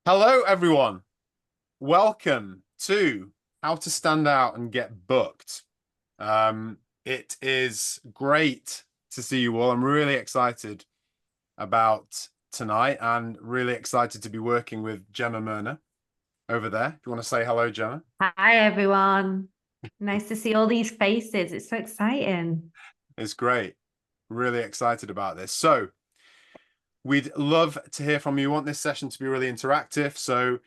Hello, everyone. Welcome to How to Stand Out and Get Booked. It is great to see you all. I'm really excited about tonight and really excited to be working with Gemma Myrna over there. Do you want to say hello, Gemma? Hi, everyone. Nice to see all these faces. It's so exciting. It's great. Really excited about this. So, we'd love to hear from you. We want this session to be really interactive. So,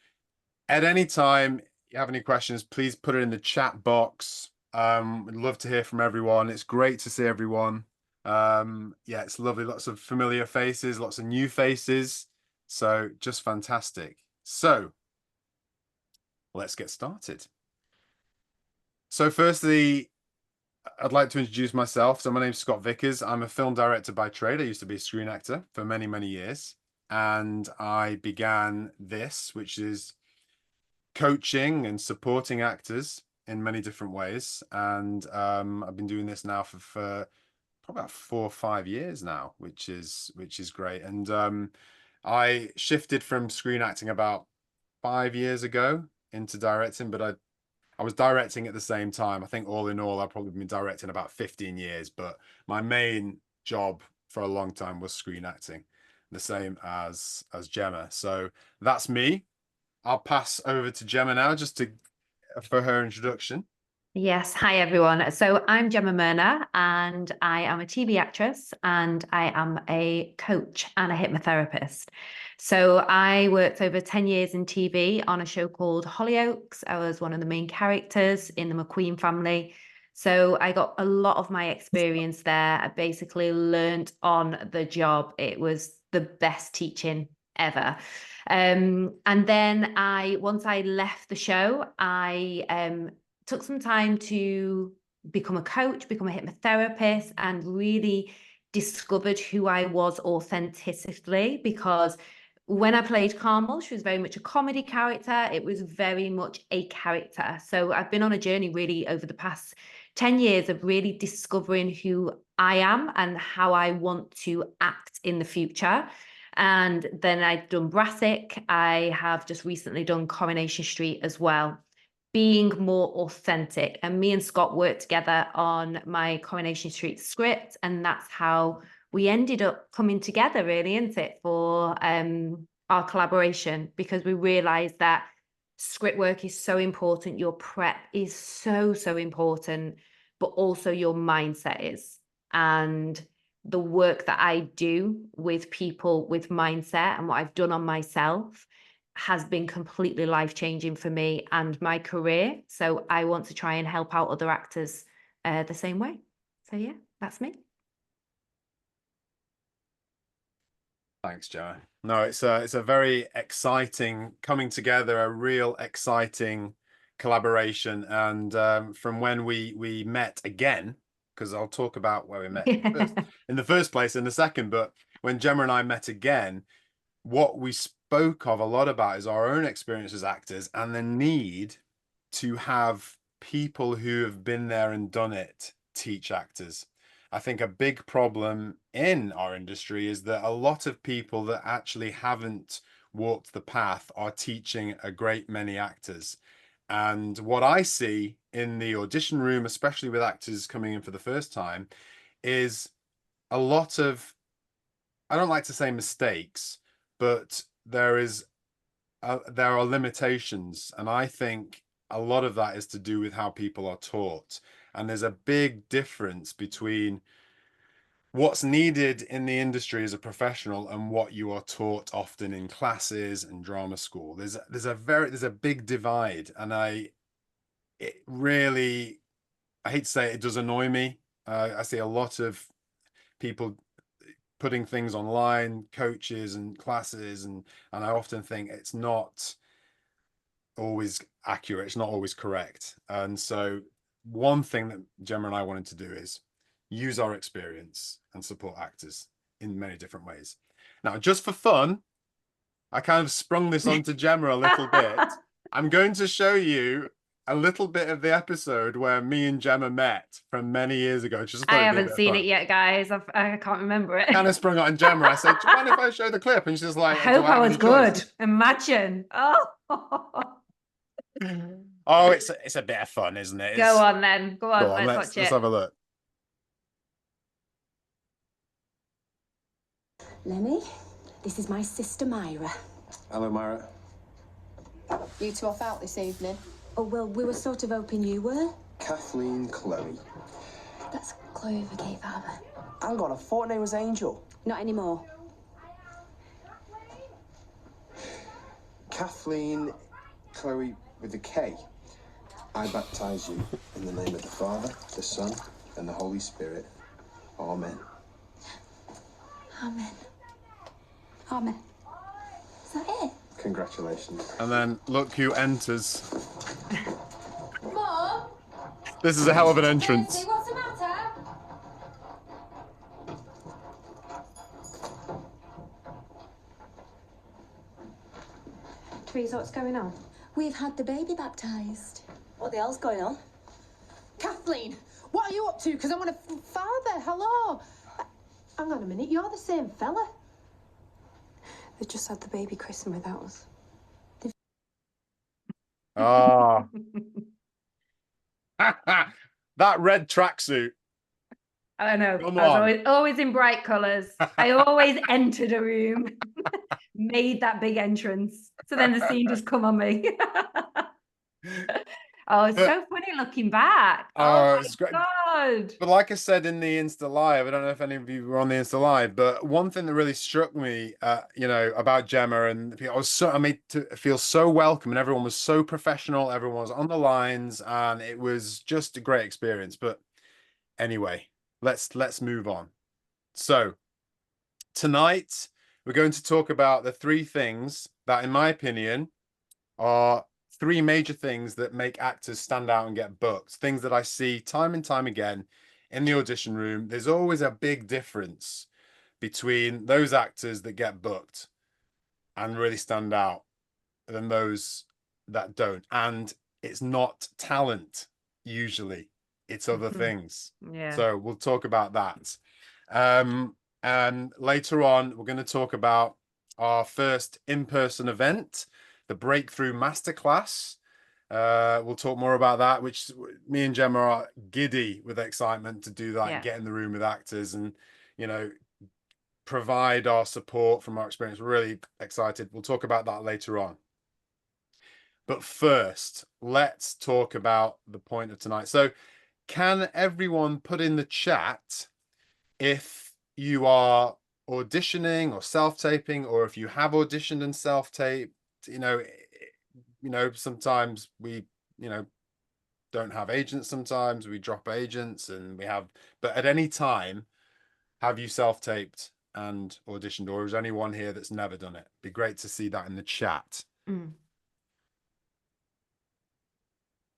at any time you have any questions, please put it in the chat box. We'd love to hear from everyone. It's great to see everyone. Yeah, it's lovely. Lots of familiar faces, lots of new faces. So just fantastic. So let's get started. So firstly, I'd like to introduce myself. So my name's Scott Vickers. I'm a film director by trade. I used to be a screen actor for many, many years. And I began this, which is coaching and supporting actors in many different ways. And I've been doing this now for probably about 4 or 5 years now, which is great. And I shifted from screen acting about 5 years ago into directing, but I was directing at the same time. I think all in all, I've probably been directing about 15 years, but my main job for a long time was screen acting, the same as Gemma. So that's me. I'll pass over to Gemma now just to for her introduction. Yes, hi everyone. So I'm Gemma Myrna and I am a TV actress and I am a coach and a hypnotherapist. So I worked over 10 years in TV on a show called Hollyoaks. I was one of the main characters in the McQueen family. So I got a lot of my experience there. I basically learned on the job. It was the best teaching ever. And then once I left the show, I took some time to become a coach, become a hypnotherapist, and really discovered who I was authentically because when I played Carmel, she was very much a comedy character. It was very much a character. So I've been on a journey really over the past 10 years of really discovering who I am and how I want to act in the future. And then I've done Brassic. I have just recently done Coronation Street as well, being more authentic. And me and Scott worked together on my Coronation Street script, and that's how we ended up coming together, really, isn't it, for our collaboration, because we realized that script work is so important, your prep is so important, but also your mindset is. And the work that I do with people with mindset and what I've done on myself has been completely life-changing for me and my career. So I want to try and help out other actors the same way. So yeah, that's me. Thanks, Gemma. No, it's a very exciting coming together, a real exciting collaboration. And from when we met again, because I'll talk about where we met in the first place in a second, but when Gemma and I met again, what we spoke of a lot about is our own experience as actors and the need to have people who have been there and done it teach actors. I think a big problem in our industry is that a lot of people that actually haven't walked the path are teaching a great many actors. And what I see in the audition room, especially with actors coming in for the first time, is a lot of, I don't like to say mistakes, but there are limitations, and I think a lot of that is to do with how people are taught. And there's a big difference between what's needed in the industry as a professional and what you are taught often in classes and drama school. There's a big divide, and it really, I hate to say it does annoy me. I see a lot of people putting things online, coaches and classes, and I often think it's not always accurate. It's not always correct. And so one thing that Gemma and I wanted to do is use our experience and support actors in many different ways. Now, just for fun, I kind of sprung this onto Gemma a little bit. I'm going to show you a little bit of the episode where me and Gemma met from many years ago. Just thought I it'd be a haven't bit of seen fun. it yet, guys. I can't remember it. Kind of sprung on Gemma. I said, "Do you mind if I show the clip?" And she's I like, "Do hope I I have was any good. choice?" Imagine. Oh, Oh, it's a bit of fun, isn't it? go on then. Go on. Go on, Let's let's watch it. have a look. Lenny, this is my sister Myra. Hello, Myra. You two off out this evening? Oh, well, we were sort of hoping you were. Kathleen Chloe. That's Chloe with a K, Father. Hang on, I thought her name was Angel. Not anymore. Kathleen Chloe with a K. I baptize you in the name of the Father, the Son, and the Holy Spirit. Amen. Amen. Amen. Is that it? Congratulations. And then look who enters. Mom? This is a hell of an entrance. What's the matter? Teresa, what's going on? We've had the baby baptised. What the hell's going on? Kathleen, what are you up to? Because I want a father. Hello. Hang on a minute. You're the same fella. They just had the baby christened without us. Ah. That red tracksuit. I know. Come I was on. always in bright colours. I always entered a room, made that big entrance. So then the scene just come on me. Oh, it's so funny looking back. Oh, Oh it's my great. God. But like I said in the Insta Live, I don't know if any of you were on the Insta Live, but one thing that really struck me, about Gemma, and I made to feel so welcome, and everyone was so professional, everyone was on the lines, and it was just a great experience. But anyway, let's move on. So tonight we're going to talk about the three things that, in my opinion, are three major things that make actors stand out and get booked. Things that I see time and time again in the audition room. There's always a big difference between those actors that get booked and really stand out than those that don't. And it's not talent, usually, it's other things. Yeah. So we'll talk about that. And later on, we're going to talk about our first in-person event, the Breakthrough Masterclass. We'll talk more about that, which me and Gemma are giddy with excitement to do that, Yeah. get in the room with actors and, provide our support from our experience. We're really excited. We'll talk about that later on. But first, let's talk about the point of tonight. So can everyone put in the chat if you are auditioning or self-taping, or if you have auditioned and self-taped? Sometimes we, don't have agents. Sometimes we drop agents but at any time, have you self-taped and auditioned, or is there anyone here that's never done it? Be great to see that in the chat.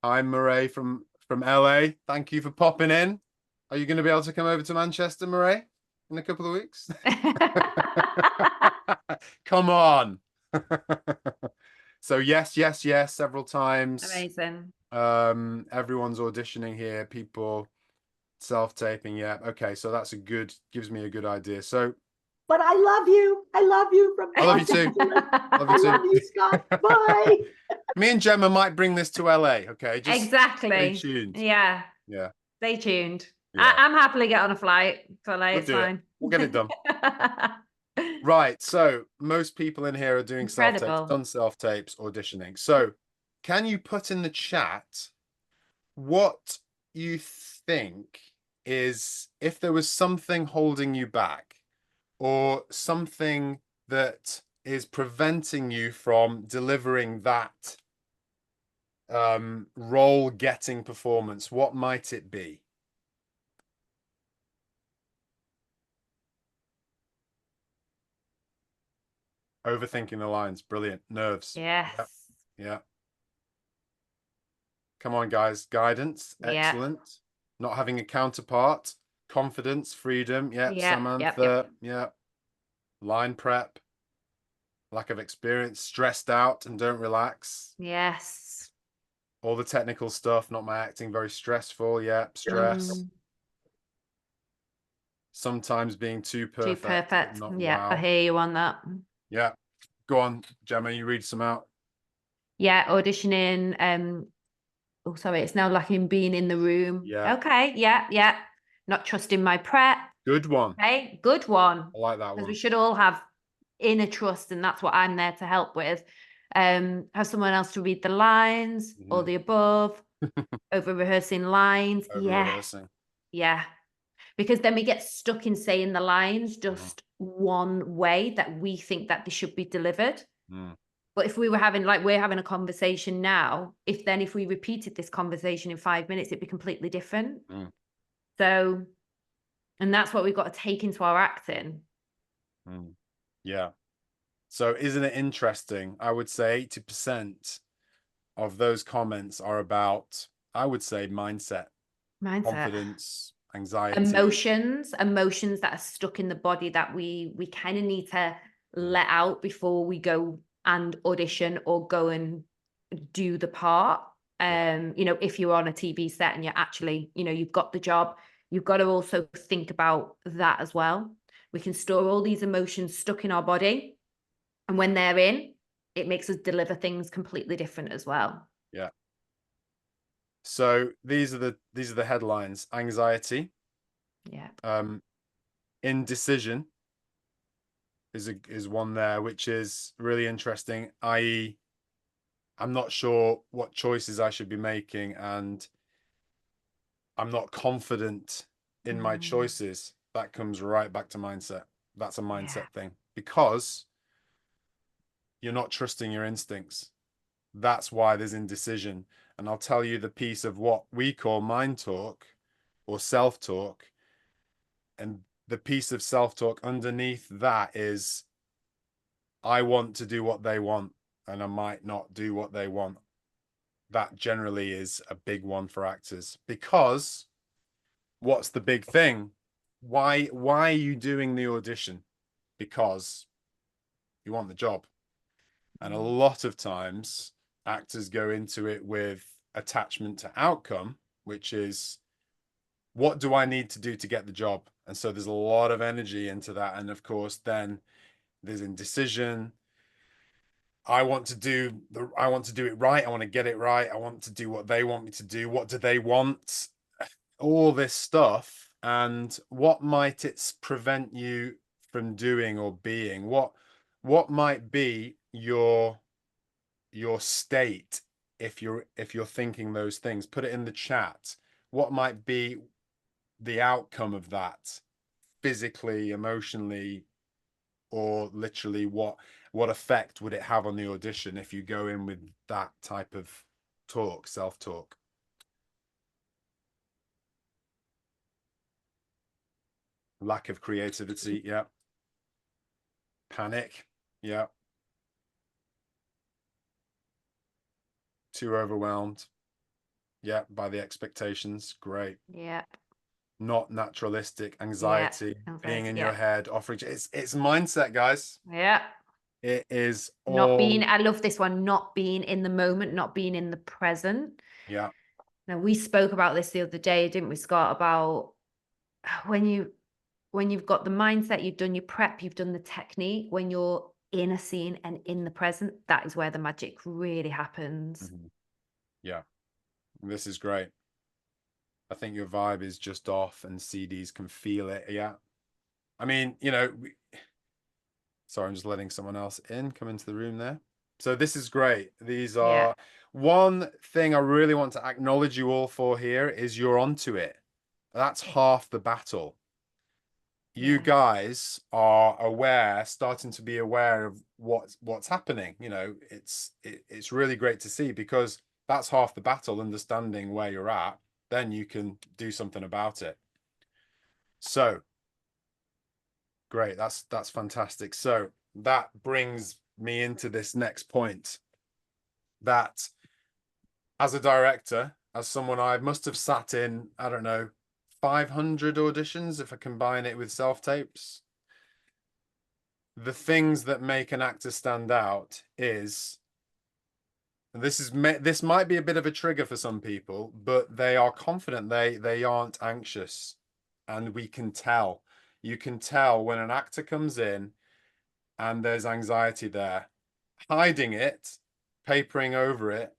I'm Murray from LA. Thank you for popping in. Are you going to be able to come over to Manchester, Murray, in a couple of weeks? Come on. So yes, several times. Amazing. Everyone's auditioning here, people self-taping. Yeah, okay, so that's gives me a good idea. So But I love you. I love you from I love you too. I love you, Scott. Bye. Me and Gemma might bring this to LA. Okay, just Exactly. stay tuned. Yeah. Yeah, Stay tuned. Yeah. I'm happily get on a flight to LA. We'll It's do it. fine. We'll get it done. Right, so most people in here are doing self-tapes, Incredible. done self-tapes, auditioning. So can you put in the chat what you think is, if there was something holding you back, or something that is preventing you from delivering that role-getting performance, what might it be? Overthinking the lines. Brilliant. Nerves. Yes. Yep. Yeah. Come on, guys. Guidance. Yeah. Excellent. Not having a counterpart. Confidence. Freedom. Yep. Yeah, Samantha. Yep. Line prep. Lack of experience. Stressed out and don't relax. Yes. all the technical stuff, not my acting, very stressful. Yeah, stress. Sometimes being too Too perfect. perfect. Not Yeah, I wow. hear you on that. Yeah. Go on, Gemma, you read some out. Yeah, auditioning. Oh, sorry, it's now like in being in the room. Yeah. Okay, yeah. Not trusting my prep. Good one. Okay, good one. I like that Because one. we should all have inner trust, and that's what I'm there to help with. Have someone else to read the lines, all the above, over rehearsing lines. Over Yeah, rehearsing. yeah. Because then we get stuck in saying the lines just one way that we think that they should be delivered. But if we were having, like we're having a conversation now, if we repeated this conversation in 5 minutes, it'd be completely different. So, and that's what we've got to take into our acting. Yeah. So isn't it interesting? I would say 80% of those comments are about, I would say, mindset, confidence, anxiety, emotions that are stuck in the body that we kind of need to let out before we go and audition or go and do the part. You know, if you're on a TV set and you're actually, you know, you've got the job, you've got to also think about that as well. We can store all these emotions stuck in our body, and when they're in, it makes us deliver things completely different as well. Yeah. So these are the headlines. Anxiety. Yeah. Indecision is one there, which is really interesting, i.e., I'm not sure what choices I should be making, and I'm not confident in my choices. That comes right back to mindset. That's a mindset thing, because you're not trusting your instincts. That's why there's indecision. And I'll tell you the piece of what we call mind talk or self-talk. And the piece of self-talk underneath that is, I want to do what they want, and I might not do what they want. That generally is a big one for actors, because what's the big thing? Why are you doing the audition? Because you want the job. And a lot of times actors go into it with attachment to outcome, which is, what do I need to do to get the job? And so there's a lot of energy into that. And of course, then there's indecision. I want to do it right. I want to get it right. I want to do what they want me to do. What do they want? All this stuff. And what might it prevent you from doing or being? What might be your state if you're thinking those things? Put it in the chat. What might be the outcome of that, physically, emotionally, or literally? What effect would it have on the audition if you go in with that type of talk, self-talk? Lack of creativity. Yeah. Panic. Yeah. Too overwhelmed. Yeah, by the expectations. Great. Yeah. Not naturalistic. Anxiety, being in your yeah. head, offering. It's mindset, guys. Yeah. It is Not being, I love this one, not being in the moment, not being in the present. Yeah. Now, we spoke about this the other day, didn't we, Scott, about when you've got the mindset, you've done your prep, you've done the technique, when you're in a scene and in the present, that is where the magic really happens. Yeah. This is great. I think your vibe is just off, and CDs can feel it. Yeah. I mean, you know, sorry, I'm just letting someone else come into the room there. So this is great. These are one thing I really want to acknowledge you all for here is you're onto it. That's half the battle. You guys are aware, starting to be aware of what's happening. You know, it's really great to see, because that's half the battle, understanding where you're at. Then you can do something about it. So great. That's fantastic. So that brings me into this next point, that as a director, as someone, I must have sat in, I don't know, 500 auditions if I combine it with self-tapes. The things that make an actor stand out is And this might be a bit of a trigger for some people, but they are confident. They aren't anxious, and we can tell. You can tell when an actor comes in and there's anxiety there. Hiding it, papering over it,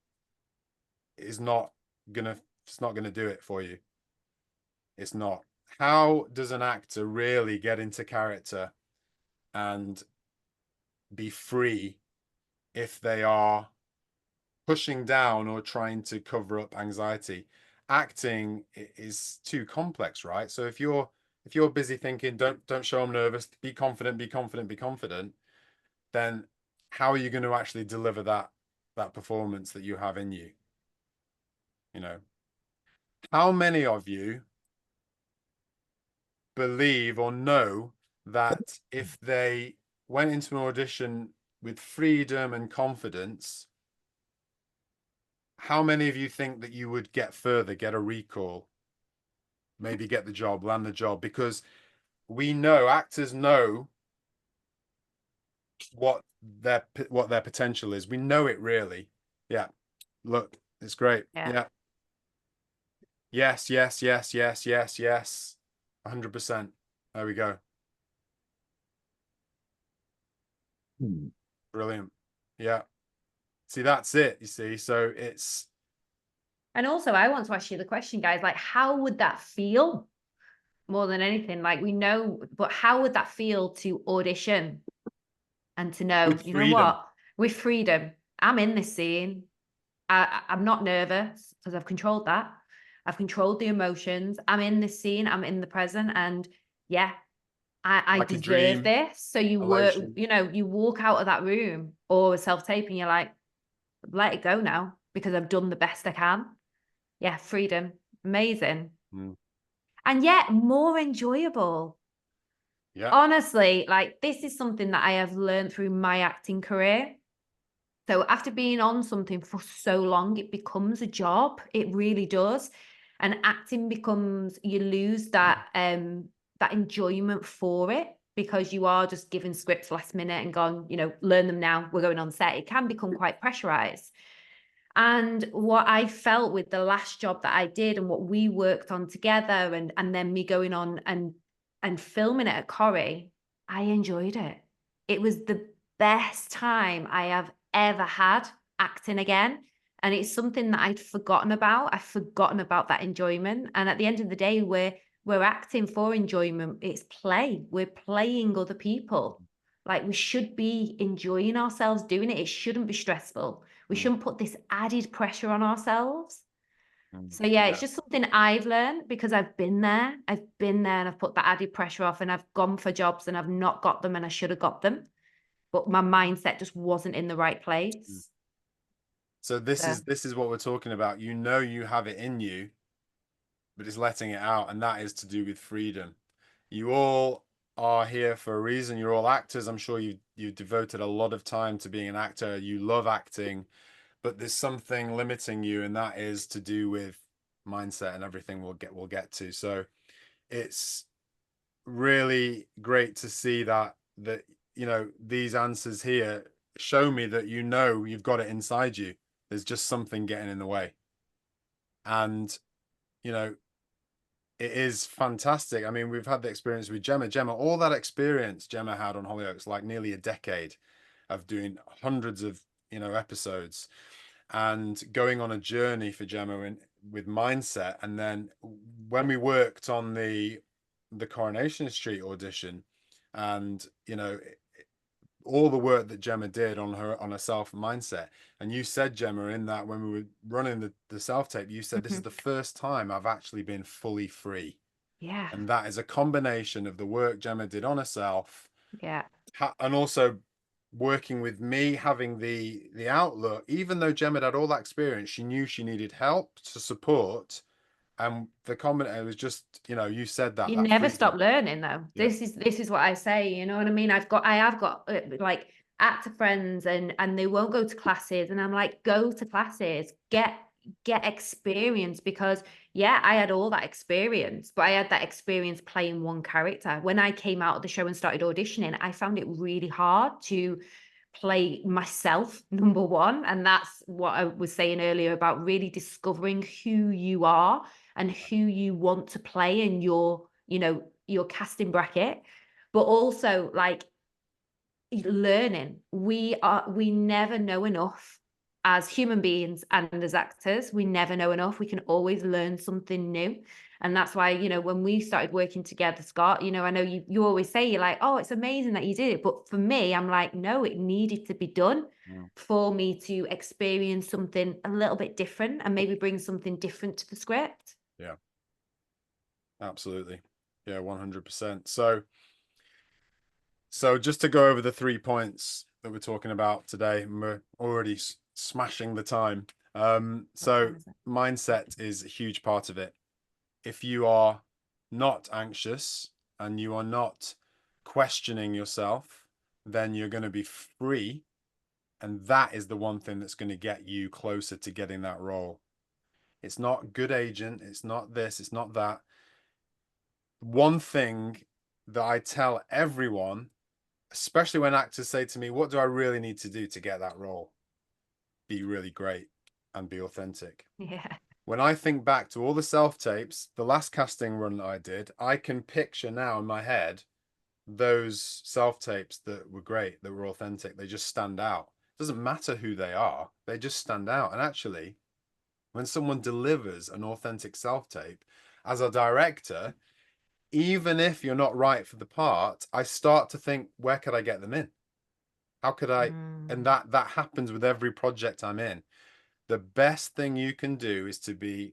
is not gonna. It's not gonna do it for you. It's not. How does an actor really get into character and be free if they are pushing down or trying to cover up anxiety? Acting is too complex, right? So if you're busy thinking, don't show I'm nervous, be confident, be confident, be confident, then how are you going to actually deliver that performance that you have in you? You know, how many of you believe or know that if they went into an audition with freedom and confidence, how many of you think that you would get further, get a recall, maybe get the job, land the job? Because we know, actors know what their potential is. We know it really. Yeah. Look, it's great. Yeah. Yes, yes, yes, yes, yes, yes. 100%. There we go. Brilliant. Yeah. See, that's it, you see. So it's. And also, I want to ask you the question, guys, like, how would that feel more than anything? Like, we know, but how would that feel to audition and to know, With you know freedom. what, with freedom, I'm in this scene. I'm not nervous because I've controlled that. I've controlled the emotions. I'm in this scene. I'm in the present. And yeah, I Like a deserve dream, this. So you work, elation. you know, you walk out of that room or a self-tape and you're like, let it go now because I've done the best I can. Yeah, freedom. Amazing. And yet more enjoyable. Yeah. Honestly, like this is something that I have learned through my acting career. So after being on something for so long, it becomes a job. It really does. And acting becomes, you lose that that enjoyment for it because you are just given scripts last minute and gone, you know, learn them now. We're going on set. It can become quite pressurized. And what I felt with the last job that I did and what we worked on together and then me going on and filming it at Corrie, I enjoyed it. It was the best time I have ever had acting again. And it's something that I'd forgotten about. I've forgotten about that enjoyment. And at the end of the day, we're acting for enjoyment. It's play. We're playing other people. Like we should be enjoying ourselves doing it. It shouldn't be stressful. We shouldn't put this added pressure on ourselves. So yeah, it's just something I've learned because I've been there. I've been there and I've put that added pressure off and I've gone for jobs and I've not got them and I should have got them. But my mindset just wasn't in the right place. So this is what we're talking about. You know you have it in you, but it's letting it out, and that is to do with freedom. You all are here for a reason. You're all actors. I'm sure you devoted a lot of time to being an actor. You love acting, but there's something limiting you, and that is to do with mindset and everything we'll get to. So it's really great to see that you know these answers here show me that you know you've got it inside you. There's just something getting in the way. And you know, it is fantastic. I mean, we've had the experience with Gemma, all that experience Gemma had on Hollyoaks, like nearly a decade of doing hundreds of, you know, episodes and going on a journey for Gemma with mindset. And then when we worked on the Coronation Street audition and, you know, all the work that Gemma did on her self mindset. And you said, Gemma, in that when we were running the self tape, you said, this is the first time I've actually been fully free. Yeah. And that is a combination of the work Gemma did on herself. Yeah. And also working with me, having the outlook, even though Gemma had all that experience, she knew she needed help to support. And the combination was just, you know, you said that. You that never freedom. stop learning though. Yeah. This is what I say, you know what I mean? I have got like actor friends and they won't go to classes and I'm like, go to classes, get experience because yeah, I had all that experience, but I had that experience playing one character. When I came out of the show and started auditioning, I found it really hard to play myself, number one. And that's what I was saying earlier about really discovering who you are and who you want to play in your, you know, your casting bracket, but also like learning. We never know enough as human beings and as actors. We never know enough. We can always learn something new. And that's why, you know, when we started working together, Scott, you know, I know you always say, you're like, oh, it's amazing that you did it. But for me, I'm like, no, it needed to be done for me to experience something a little bit different and maybe bring something different to the script. Yeah, absolutely. Yeah, 100%. So just to go over the 3 points that we're talking about today, and we're already smashing the time. So mindset is a huge part of it. If you are not anxious and you are not questioning yourself, then you're going to be free. And that is the one thing that's going to get you closer to getting that role. It's not good agent. It's not this. It's not that. One thing that I tell everyone, especially when actors say to me, what do I really need to do to get that role? Be really great and be authentic. Yeah. When I think back to all the self-tapes, the last casting run that I did, I can picture now in my head those self-tapes that were great, that were authentic. They just stand out. It doesn't matter who they are, they just stand out. And actually, when someone delivers an authentic self-tape, as a director, even if you're not right for the part, I start to think, where could I get them in? How could I? And that happens with every project I'm in. The best thing you can do is to be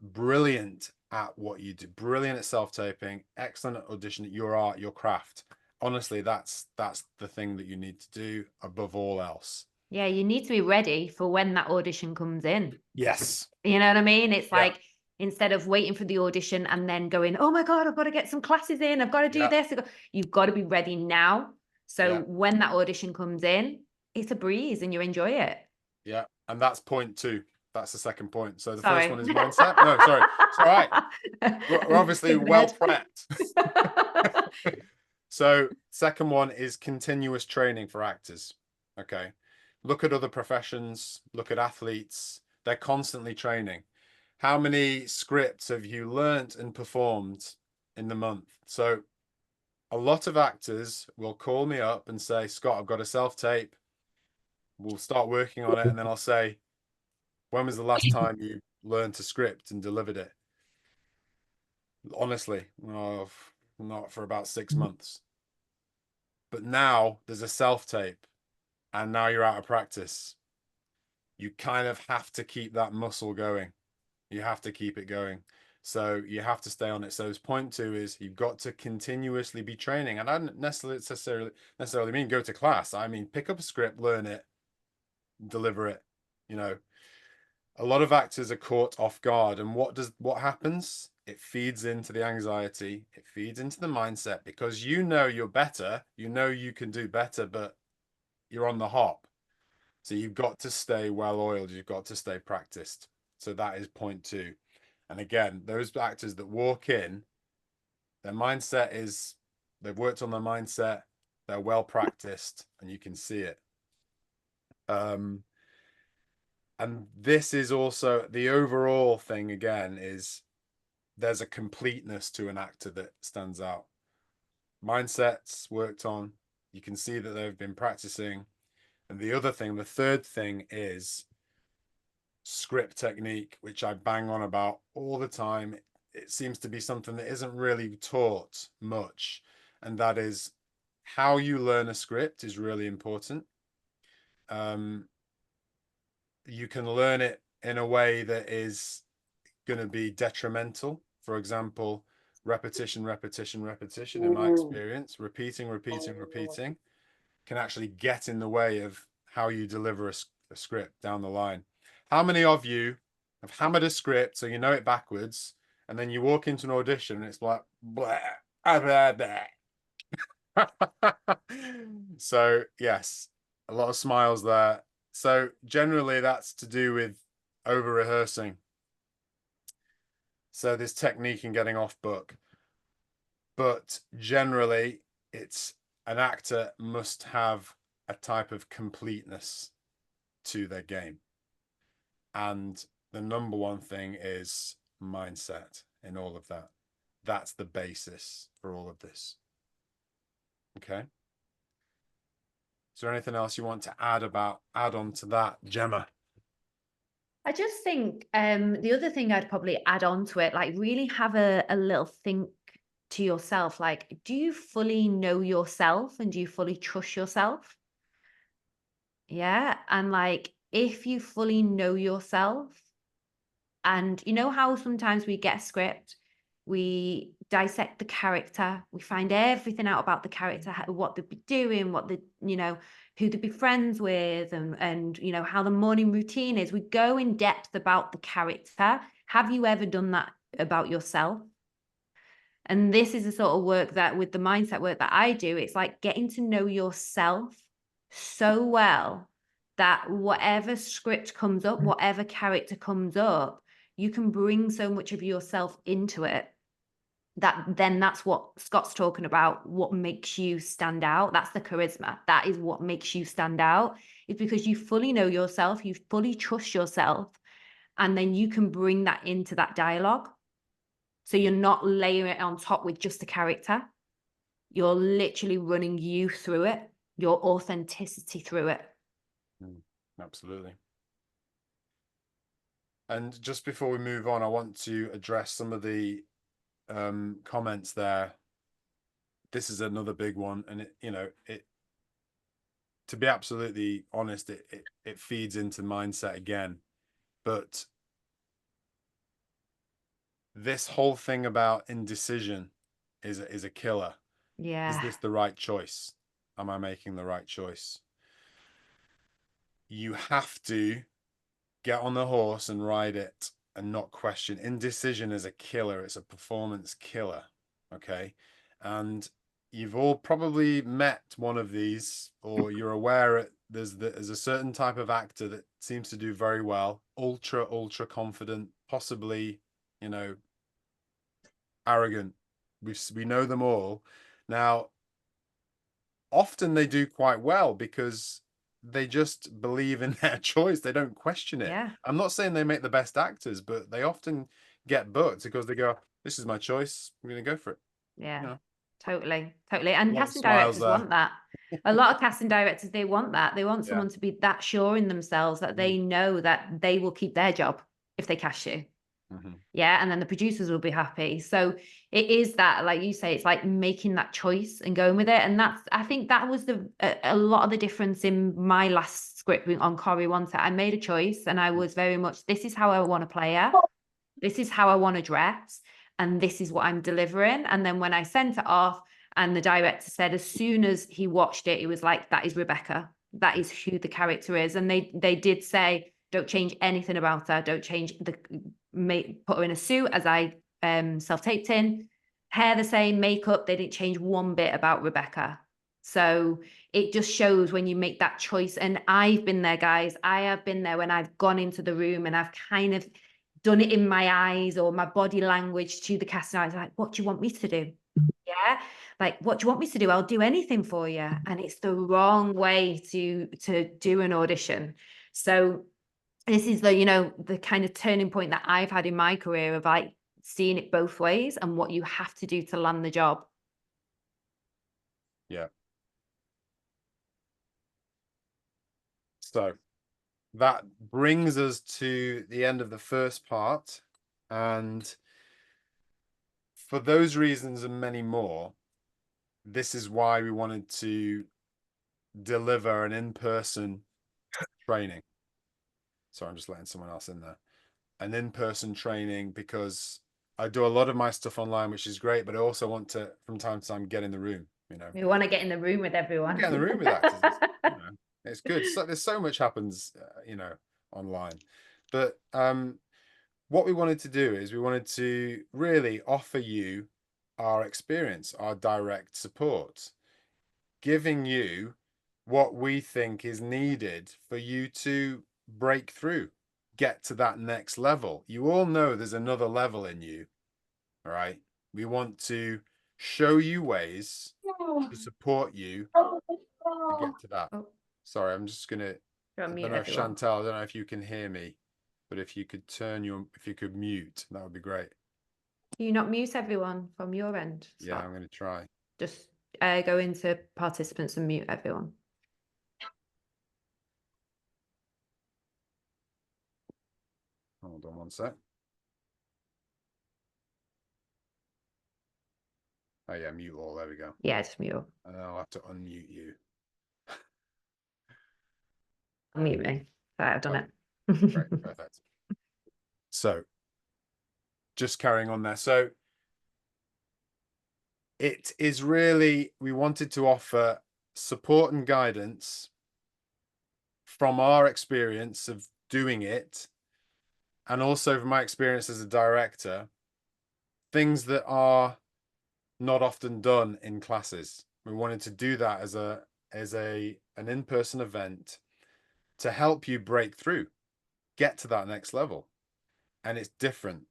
brilliant at what you do, brilliant at self-taping, excellent at audition, at your art, your craft. Honestly, that's the thing that you need to do above all else. Yeah, you need to be ready for when that audition comes in. Yes. You know what I mean? It's Yeah. like, instead of waiting for the audition and then going, oh my God, I've got to get some classes in, I've got to do this. You've got to be ready now. So when that audition comes in, it's a breeze and you enjoy it. Yeah. And that's point 2. That's the second point. So the first one is mindset. No, sorry. It's all right. We're obviously well prepped. So second one is continuous training for actors. Okay. Look at other professions, look at athletes. They're constantly training. How many scripts have you learnt and performed in the month? So a lot of actors will call me up and say, Scott, I've got a self-tape. We'll start working on it. And then I'll say, when was the last time you learned a script and delivered it? Honestly, not for about 6 months. But now there's a self-tape and now you're out of practice. You kind of have to keep that muscle going. You have to keep it going. So you have to stay on it. So point 2 is you've got to continuously be training. And I don't necessarily mean go to class. I mean, pick up a script, learn it, deliver it. You know, a lot of actors are caught off guard. And what happens? It feeds into the anxiety. It feeds into the mindset because you know you're better. You know you can do better, but you're on the hop. So you've got to stay well-oiled. You've got to stay practiced. So that is point 2. And again, those actors that walk in, their mindset is, they've worked on their mindset, they're well practiced, and you can see it. And this is also the overall thing again, is there's a completeness to an actor that stands out. Mindsets worked on, you can see that they've been practicing. And the other thing, the third thing is script technique, which I bang on about all the time. It seems to be something that isn't really taught much, and that is how you learn a script is really important. You can learn it in a way that is going to be detrimental. For example, repetition in my experience, repeating can actually get in the way of how you deliver a script down the line. How many of you have hammered a script so you know it backwards, and then you walk into an audition and it's like blah, blah, blah. So yes, a lot of smiles there. So generally that's to do with over rehearsing. So there's technique in getting off book, but generally it's an actor must have a type of completeness to their game. And the number one thing is mindset in all of that. That's the basis for all of this. Okay. Is there anything else you want to add on to that, Gemma? I just think the other thing I'd probably add on to it, like really have a little think to yourself, like, do you fully know yourself and do you fully trust yourself? Yeah. And like, if you fully know yourself, and you know how sometimes we get a script, we dissect the character, we find everything out about the character, what they'd be doing, what the, you know, who they'd be friends with, and you know, how the morning routine is. We go in depth about the character. Have you ever done that about yourself? And this is the sort of work that, with the mindset work that I do, it's like getting to know yourself so well that whatever script comes up, whatever character comes up, you can bring so much of yourself into it that then that's what Scott's talking about. What makes you stand out? That's the charisma. That is what makes you stand out. It's because you fully know yourself, you fully trust yourself, and then you can bring that into that dialogue. So you're not layering it on top with just a character. You're literally running you through it, your authenticity through it. Absolutely. And just before we move on, I want to address some of the comments there. This is another big one, and it to be absolutely honest, it feeds into mindset again. But this whole thing about indecision is a killer. Yeah. Is this the right choice? Am I making the right choice? You have to get on the horse and ride it and not question. Indecision is a killer. It's a performance killer. Okay. And you've all probably met one of these, or you're aware there's a certain type of actor that seems to do very well, ultra confident, possibly, arrogant. We know them all. Now, often they do quite well because they just believe in their choice. They don't question it. Yeah. I'm not saying they make the best actors, but they often get booked because they go, this is my choice, I'm going to go for it. Yeah. Totally. And casting smiles directors there. want that. A lot of casting directors, they want that. They want someone to be that sure in themselves that they know that they will keep their job if they cast you. Yeah. And then the producers will be happy. So it is that, like you say, it's like making that choice and going with it. And I think that was a lot of the difference in my last script on Corrie Wanted. I made a choice and I was very much, this is how I want to play her. This is how I want to dress. And this is what I'm delivering. And then when I sent it off and the director said, as soon as he watched it, he was like, that is Rebecca. That is who the character is. And they did say, don't change anything about her. Don't change put her in a suit as I self-taped in. Hair the same, makeup. They didn't change one bit about Rebecca. So it just shows when you make that choice. And I've been there, guys. I have been there when I've gone into the room and I've kind of done it in my eyes or my body language to the casting. I was like, what do you want me to do? Yeah. Like, what do you want me to do? I'll do anything for you. And it's the wrong way to do an audition. So this is the kind of turning point that I've had in my career of like seeing it both ways and what you have to do to land the job. Yeah. So that brings us to the end of the first part. And for those reasons and many more, this is why we wanted to deliver an in-person training. So I'm just letting someone else in there. An in-person training, because I do a lot of my stuff online, which is great, but I also want to, from time to time, get in the room, We want to get in the room with everyone. Get in the room with actors. It's good. So there's so much happens, online. But what we wanted to do is we wanted to really offer you our experience, our direct support, giving you what we think is needed for you to break through, get to that next level. You all know there's another level in you, all right? We want to show you ways to support you to get to that. Sorry, I'm just gonna. I don't Mute know if everyone. Chantal, I don't know if you can hear me, but if you could if you could mute, that would be great. Can you not mute everyone from your end? Yeah, Scott? I'm going to try. Just go into participants and mute everyone. Hold on one sec. Oh yeah, mute all. There we go. Yeah, just mute. And then I'll have to unmute you. Mute me. Right, I've done it. Great, perfect. So, just carrying on there. So, it is really, we wanted to offer support and guidance from our experience of doing it, and also from my experience as a director, things that are not often done in classes. We wanted to do that as an in-person event to help you break through, get to that next level. And it's different.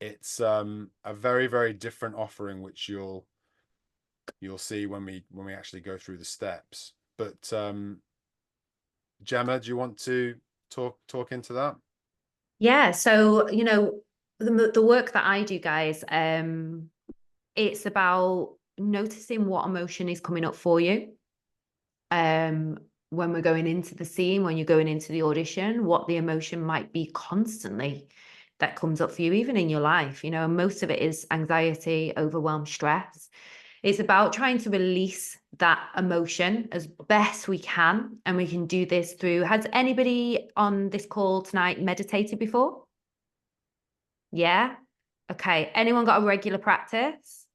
It's a very, very different offering, which you'll see when we actually go through the steps. But Gemma, do you want to talk into that? Yeah, so the work that I do, guys, it's about noticing what emotion is coming up for you. When we're going into the scene, when you're going into the audition, what the emotion might be constantly that comes up for you, even in your life, and most of it is anxiety, overwhelm, stress. It's about trying to release that emotion as best we can. And we can do this through, has anybody on this call tonight meditated before? Yeah? Okay. Anyone got a regular practice?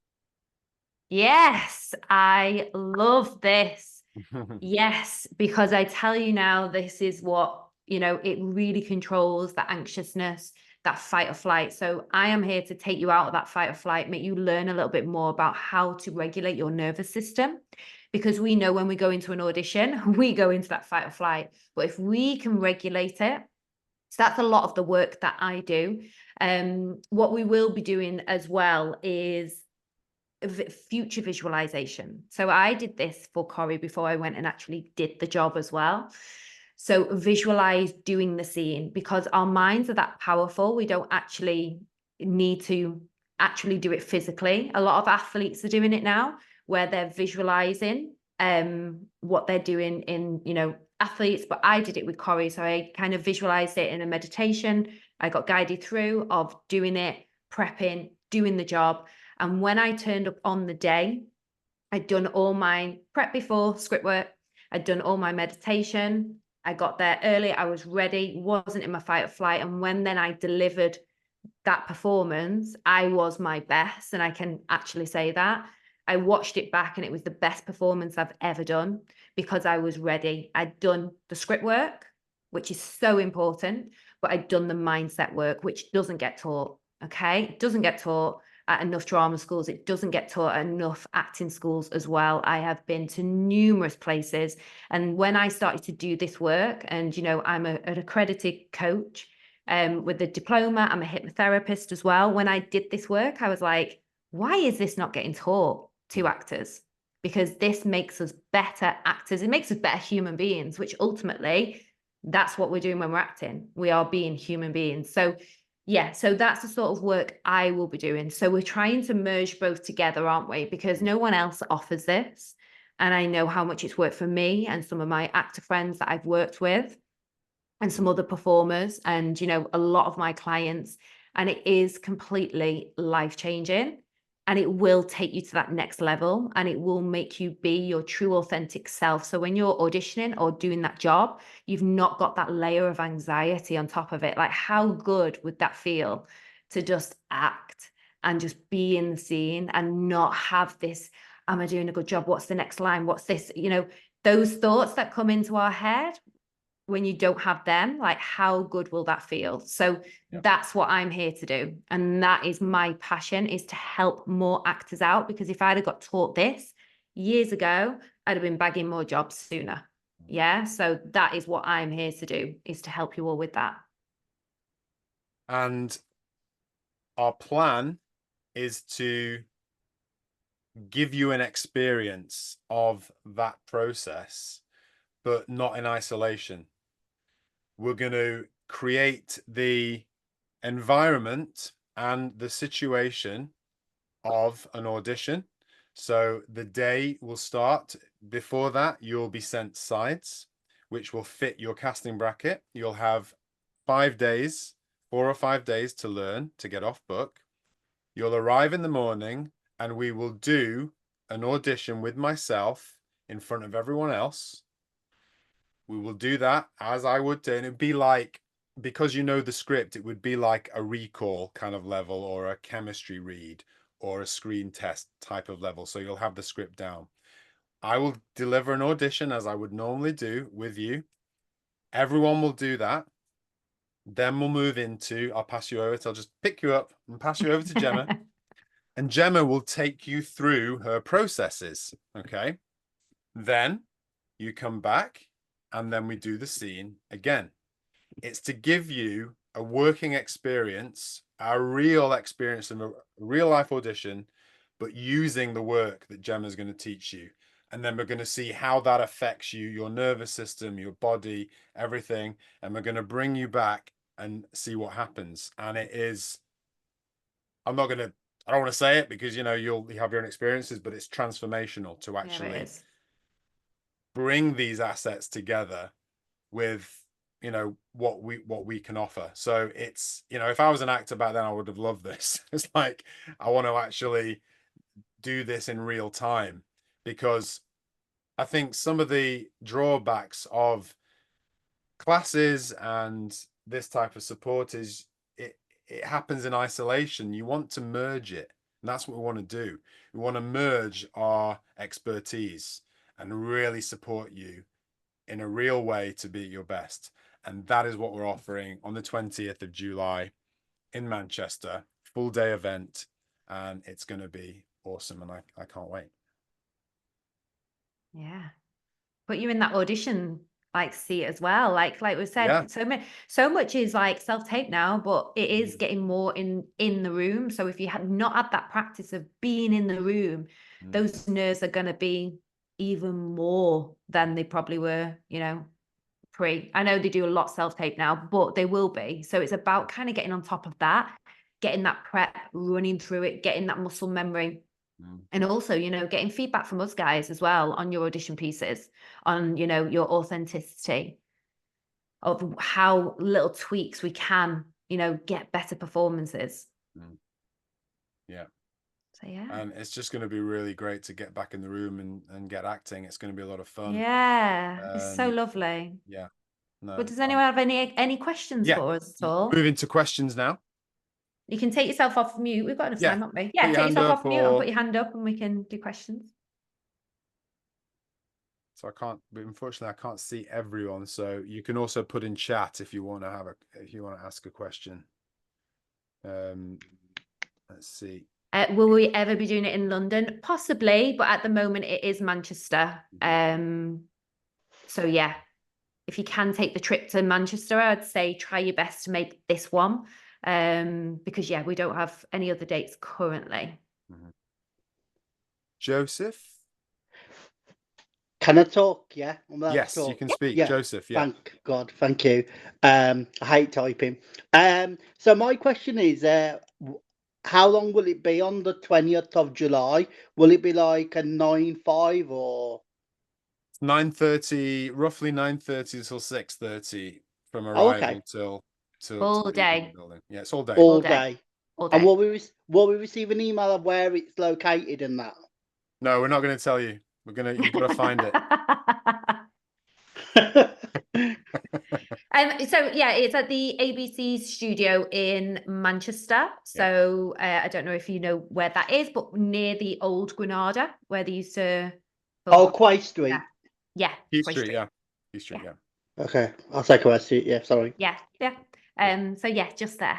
Yes, I love this. Yes, because I tell you now, this is what, it really controls the anxiousness, that fight or flight. So I am here to take you out of that fight or flight, make you learn a little bit more about how to regulate your nervous system. Because we know when we go into an audition, we go into that fight or flight. But if we can regulate it, so that's a lot of the work that I do. What we will be doing as well is future visualization. So I did this for Corrie before I went and actually did the job as well. So visualize doing the scene, because our minds are that powerful. We don't actually need to actually do it physically. A lot of athletes are doing it now, where they're visualizing what they're doing in athletes, but I did it with Corrie. So I kind of visualized it in a meditation. I got guided through of doing it, prepping, doing the job. And when I turned up on the day, I'd done all my prep before, script work. I'd done all my meditation. I got there early. I was ready, wasn't in my fight or flight. And when then I delivered that performance, I was my best. And I can actually say that. I watched it back and it was the best performance I've ever done because I was ready. I'd done the script work, which is so important, but I'd done the mindset work, which doesn't get taught. Okay. It doesn't get taught at enough drama schools. It doesn't get taught at enough acting schools as well. I have been to numerous places. And when I started to do this work, and, I'm an accredited coach with a diploma, I'm a hypnotherapist as well. When I did this work, I was like, why is this not getting taught to actors? Because this makes us better actors. It makes us better human beings, which ultimately that's what we're doing when we're acting. We are being human beings. So yeah, so that's the sort of work I will be doing. So we're trying to merge both together, aren't we? Because no one else offers this. And I know how much it's worked for me and some of my actor friends that I've worked with and some other performers and, a lot of my clients. And it is completely life-changing. And it will take you to that next level and it will make you be your true authentic self. So when you're auditioning or doing that job, you've not got that layer of anxiety on top of it. Like, how good would that feel to just act and just be in the scene and not have this, am I doing a good job? What's the next line? What's this? Those thoughts that come into our head when you don't have them, like, how good will that feel? So that's what I'm here to do. And that is my passion, is to help more actors out, because if I'd have got taught this years ago, I'd have been bagging more jobs sooner. Yeah. So that is what I'm here to do, is to help you all with that. And our plan is to give you an experience of that process, but not in isolation. We're going to create the environment and the situation of an audition. So the day will start. Before that, you'll be sent sides, which will fit your casting bracket. You'll have 5 days, 4 or 5 days to learn to get off book. You'll arrive in the morning and we will do an audition with myself in front of everyone else. We will do that as I would do, and it'd be like, because you know the script, it would be like a recall kind of level or a chemistry read or a screen test type of level. So you'll have the script down. I will deliver an audition as I would normally do with you. Everyone will do that. Then we'll move into, I'll pass you over. I'll just pick you up and pass you over to Gemma. And Gemma will take you through her processes. Okay. Then you come back and then we do the scene again. It's to give you a working experience, a real experience of a real life audition, but using the work that Gemma's going to teach you. And then we're going to see how that affects you, your nervous system, your body, everything. And we're going to bring you back and see what happens. And it is, I don't want to say it because, you know, you'll have your own experiences, but it's transformational to actually bring these assets together with, you know, what we can offer. So it's, you know, if I was an actor back then, I would have loved this. It's like, I want to actually do this in real time, because I think some of the drawbacks of classes and this type of support is it happens in isolation. You want to merge it, and that's what we want to do. We want to merge our expertise and really support you in a real way to be your best. And that is what we're offering on the 20th of July in Manchester, full day event. And it's going to be awesome. And I can't wait. Yeah. Put you in that audition like seat as well. Like we said, so much is like self-tape now, but it is getting more in the room. So if you had not had that practice of being in the room, those nerves are going to be even more than they probably were, you know, pre. I know they do a lot self-tape now, but they will be. So it's about kind of getting on top of that, getting that prep, running through it, getting that muscle memory. And also, you know, getting feedback from us guys as well on your audition pieces, on, you know, your authenticity of how little tweaks we can, you know, get better performances. Yeah. So, yeah. And it's just going to be really great to get back in the room and get acting. It's going to be a lot of fun. Yeah. It's so lovely. Yeah. No, but does anyone have any questions for us at all? Move into questions now. You can take yourself off mute. We've got enough time, haven't we? Yeah, take yourself off mute and put your hand up and we can do questions. So unfortunately I can't see everyone. So you can also put in chat if you want to ask a question. Let's see. Will we ever be doing it in London? Possibly, but at the moment it is Manchester. So yeah, if you can take the trip to Manchester, I'd say try your best to make this one. Because we don't have any other dates currently. Joseph, can I talk? Yeah, yes, you can speak. Yeah. Joseph, Thank God, thank you. I hate typing. So my question is, how long will it be on the 20th of July? Will it be like a 9-5 or 9:30, roughly 9:30 till 6:30 from arrival till all day. Yeah, it's all day. All day. And will we receive an email of where it's located and that? No, we're not going to tell you. You've got to find it. So yeah, it's at the ABC studio in Manchester. So I don't know if you know where that is, but near the old Granada, where they used to. Quay Street. Yeah. Quay Street. Yeah. Quay Street. Yeah. Okay, I'll take Quay Street. Yeah, sorry. Yeah. So yeah, just there.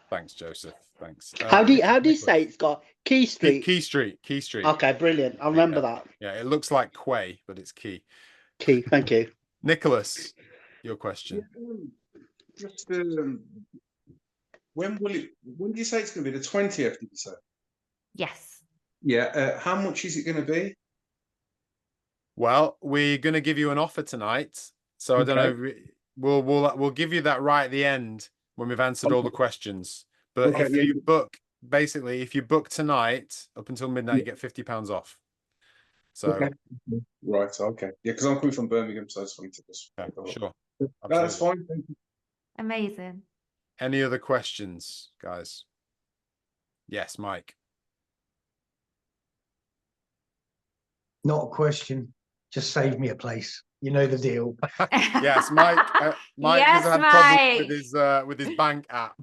Thanks, Joseph. Thanks. How do you say it's got Quay Street? Quay Street. Quay Street. Okay, brilliant. I'll remember that. Yeah, it looks like Quay, but it's Quay. Quay, thank you. Nicholas, your question. Just when do you say it's going to be? The 20th, did you say? Yes. Yeah. How much is it going to be? Well, we're going to give you an offer tonight. So I don't know. We'll give you that right at the end when we've answered all the questions. But Okay, if yeah. you book, basically, if you book tonight up until midnight, you get £50 off. So Okay. Right. Okay. Yeah, because I'm coming from Birmingham, so I just wanted to just. okay, sure. No, that's Absolutely. fine. Thank you. Amazing. Any other questions, guys? Yes, Mike. Not a question. Just save me a place. You know the deal. Yes, Mike. Mike Yes, has had problems Mike. with his bank app.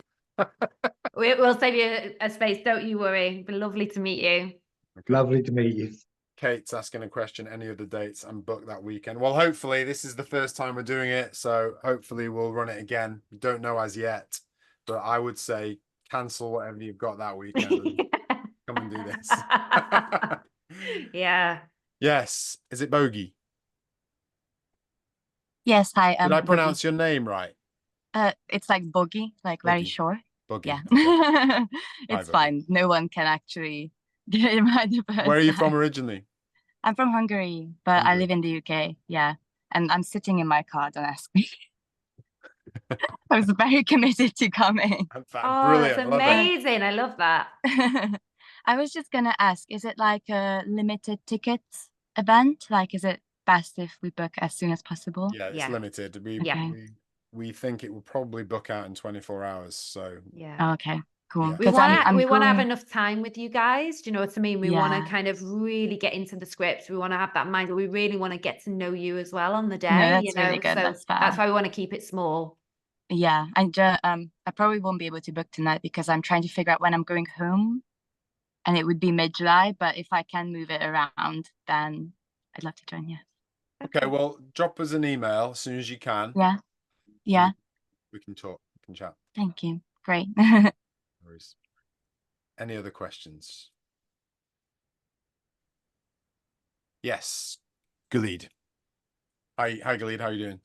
We'll save you a space. Don't you worry. It'd be lovely to meet you. Okay. Lovely to meet you. Kate's asking a question. Any other dates? I'm booked that weekend. Well, hopefully this is the first time we're doing it, so hopefully we'll run it again. We don't know as yet, but I would say cancel whatever you've got that weekend and come and do this. Yeah. Yes. Is it Bogey? Yes, hi. Did I pronounce your name right? It's like boogie, like very Boogie. short. Boogie. Yeah. Okay. It's Boogie. fine. No one can actually get it right the first Where are you time. from originally? I'm from Hungary, but I Hungary. live in the UK. Yeah. And I'm sitting in my car, don't ask me. I was very committed to coming. Oh, Brilliant. It's Love it. amazing. I love that. I was just gonna ask, is it like a limited ticket event? Like, is it best if we book as soon as possible? Yeah, it's Yeah. limited. Okay. We think it will probably book out in 24 hours. So Yeah. Oh, okay, cool. Yeah. We 'Cause want I'm to have going- enough time with you guys. Do you know what I mean? We want Yeah. to kind of really get into the script. We want to have that mind. We really want to get to know you as well on the day. that's you know, really good. so That's fair. that's why we want to keep it small. Yeah, I probably won't be able to book tonight because I'm trying to figure out when I'm going home, and it would be mid-July. But if I can move it around, then I'd love to join you. okay, well, drop us an email as soon as you can. Yeah, yeah. We can talk. We can chat. Thank you. Great. No worries. Any other questions? Yes, Galid. Hi, Galid. How are you doing?